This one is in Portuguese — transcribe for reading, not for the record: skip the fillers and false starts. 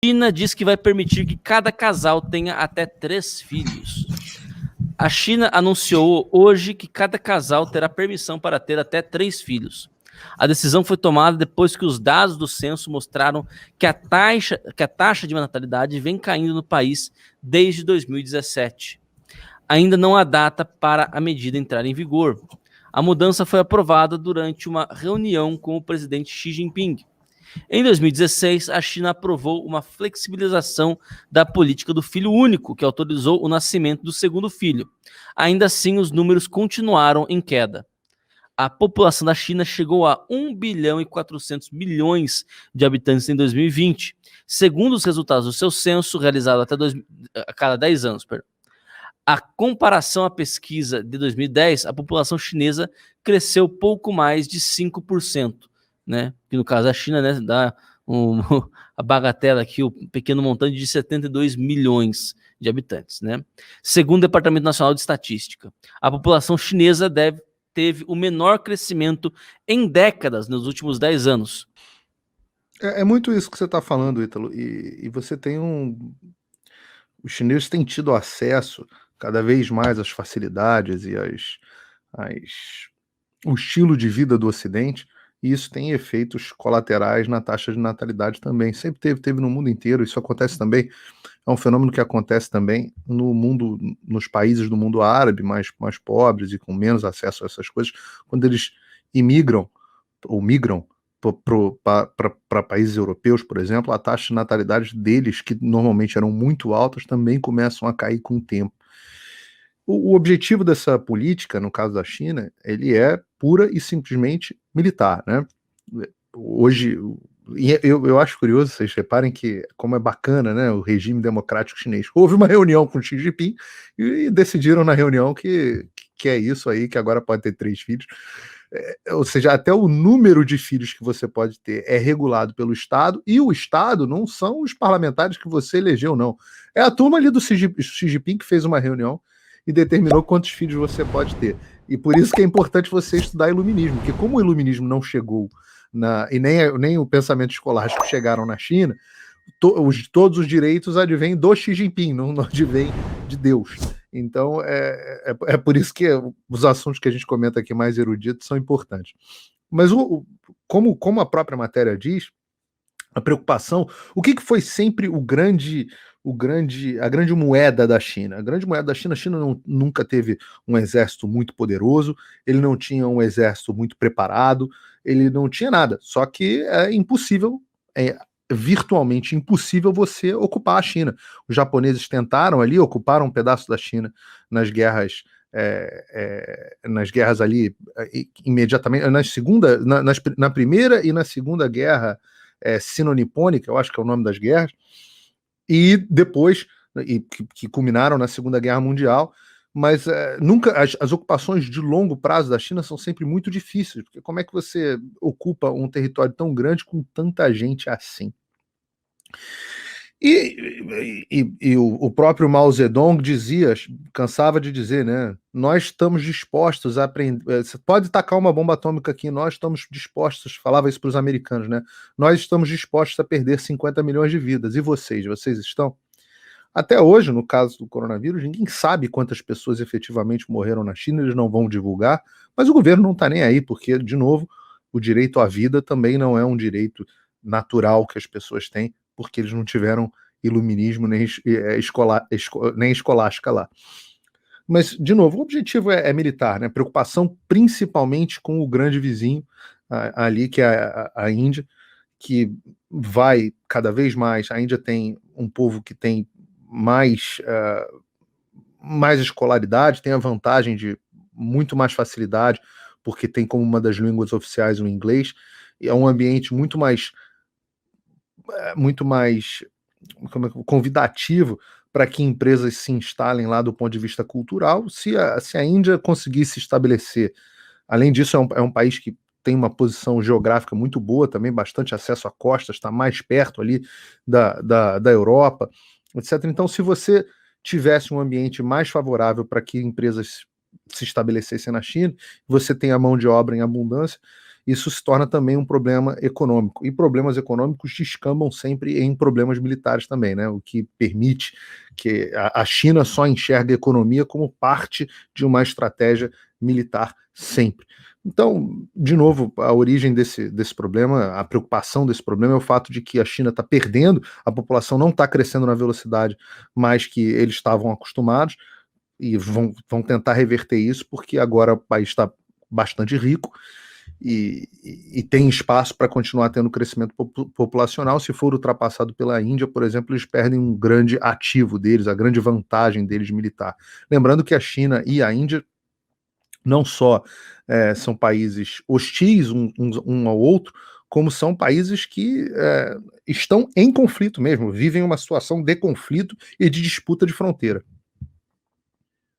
China diz que vai permitir que cada casal tenha até 3 filhos. A China anunciou hoje que cada casal terá permissão para ter até 3 filhos. A decisão foi tomada depois que os dados do censo mostraram que a taxa de natalidade vem caindo no país desde 2017. Ainda não há data para a medida entrar em vigor. A mudança foi aprovada durante uma reunião com o presidente Xi Jinping. Em 2016, a China aprovou uma flexibilização da política do filho único, que autorizou o nascimento do segundo filho. Ainda assim, os números continuaram em queda. A população da China chegou a 1 bilhão e 400 milhões de habitantes em 2020, segundo os resultados do seu censo, realizado a cada 10 anos. A comparação à pesquisa de 2010, a população chinesa cresceu pouco mais de 5%. Né? Que no caso da China, né, dá a bagatela aqui, o pequeno montante de 72 milhões de habitantes. Né? Segundo o Departamento Nacional de Estatística, a população chinesa teve o menor crescimento em décadas nos últimos 10 anos. É muito isso que você está falando, Ítalo, e você tem os chineses têm tido acesso cada vez mais às facilidades e o estilo de vida do Ocidente, e isso tem efeitos colaterais na taxa de natalidade também. Sempre teve no mundo inteiro, isso acontece também, é um fenômeno que acontece também no mundo, nos países do mundo árabe, mais pobres e com menos acesso a essas coisas, quando eles imigram ou migram para países europeus, por exemplo, a taxa de natalidade deles, que normalmente eram muito altas, também começam a cair com o tempo. O objetivo dessa política, no caso da China, ele é pura e simplesmente militar, né? Hoje, eu acho curioso, vocês reparem que como é bacana, né, o regime democrático chinês. Houve uma reunião com Xi Jinping e decidiram na reunião que é isso aí, que agora pode ter 3 filhos. Ou seja, até o número de filhos que você pode ter é regulado pelo Estado, e o Estado não são os parlamentares que você elegeu, não. É a turma ali do Xi Jinping que fez uma reunião e determinou quantos filhos você pode ter. E por isso que é importante você estudar iluminismo, porque como o iluminismo não chegou e nem o pensamento escolástico chegaram na China, todos os direitos advêm do Xi Jinping, não advêm de Deus. Então, é por isso que os assuntos que a gente comenta aqui mais eruditos são importantes. Mas como a própria matéria diz, a preocupação, o que foi sempre a grande moeda da China? A grande moeda da China, a China nunca teve um exército muito poderoso, ele não tinha um exército muito preparado, ele não tinha nada, só que é impossível, virtualmente impossível você ocupar a China. Os japoneses tentaram ali, ocuparam um pedaço da China nas guerras ali imediatamente, na primeira e na segunda guerra sino-nipônica, eu acho que é o nome das guerras, e depois, que culminaram na Segunda Guerra Mundial, mas nunca as ocupações de longo prazo da China são sempre muito difíceis, porque como é que você ocupa um território tão grande com tanta gente assim? E o próprio Mao Zedong cansava de dizer, né? Nós estamos dispostos a aprender. Você pode tacar uma bomba atômica aqui, nós estamos dispostos, falava isso para os americanos, né? Nós estamos dispostos a perder 50 milhões de vidas. E vocês estão? Até hoje, no caso do coronavírus, ninguém sabe quantas pessoas efetivamente morreram na China, eles não vão divulgar, mas o governo não está nem aí, porque, de novo, o direito à vida também não é um direito natural que as pessoas têm, porque eles não tiveram iluminismo nem escolástica lá. Mas, de novo, o objetivo é militar, né? Preocupação principalmente com o grande vizinho ali, que é a Índia, que vai cada vez mais. A Índia tem um povo que tem mais escolaridade, tem a vantagem de muito mais facilidade, porque tem como uma das línguas oficiais o inglês, e é um ambiente muito mais convidativo para que empresas se instalem lá do ponto de vista cultural. Se a Índia conseguir se estabelecer, além disso é um país que tem uma posição geográfica muito boa, também bastante acesso a costas, está mais perto ali da Europa, etc. Então, se você tivesse um ambiente mais favorável para que empresas se estabelecessem na China, você tem a mão de obra em abundância, isso se torna também um problema econômico. E problemas econômicos descambam sempre em problemas militares também, né? O que permite que a China só enxergue a economia como parte de uma estratégia militar sempre. Então, de novo, a origem desse problema, a preocupação desse problema é o fato de que a China está perdendo, a população não está crescendo na velocidade mais que eles estavam acostumados, e vão tentar reverter isso, porque agora o país está bastante rico e tem espaço para continuar tendo crescimento populacional. Se for ultrapassado pela Índia, por exemplo, eles perdem um grande ativo deles, a grande vantagem deles militar. Lembrando que a China e a Índia não só são países hostis um ao outro, como são países que estão em conflito mesmo, vivem uma situação de conflito e de disputa de fronteira.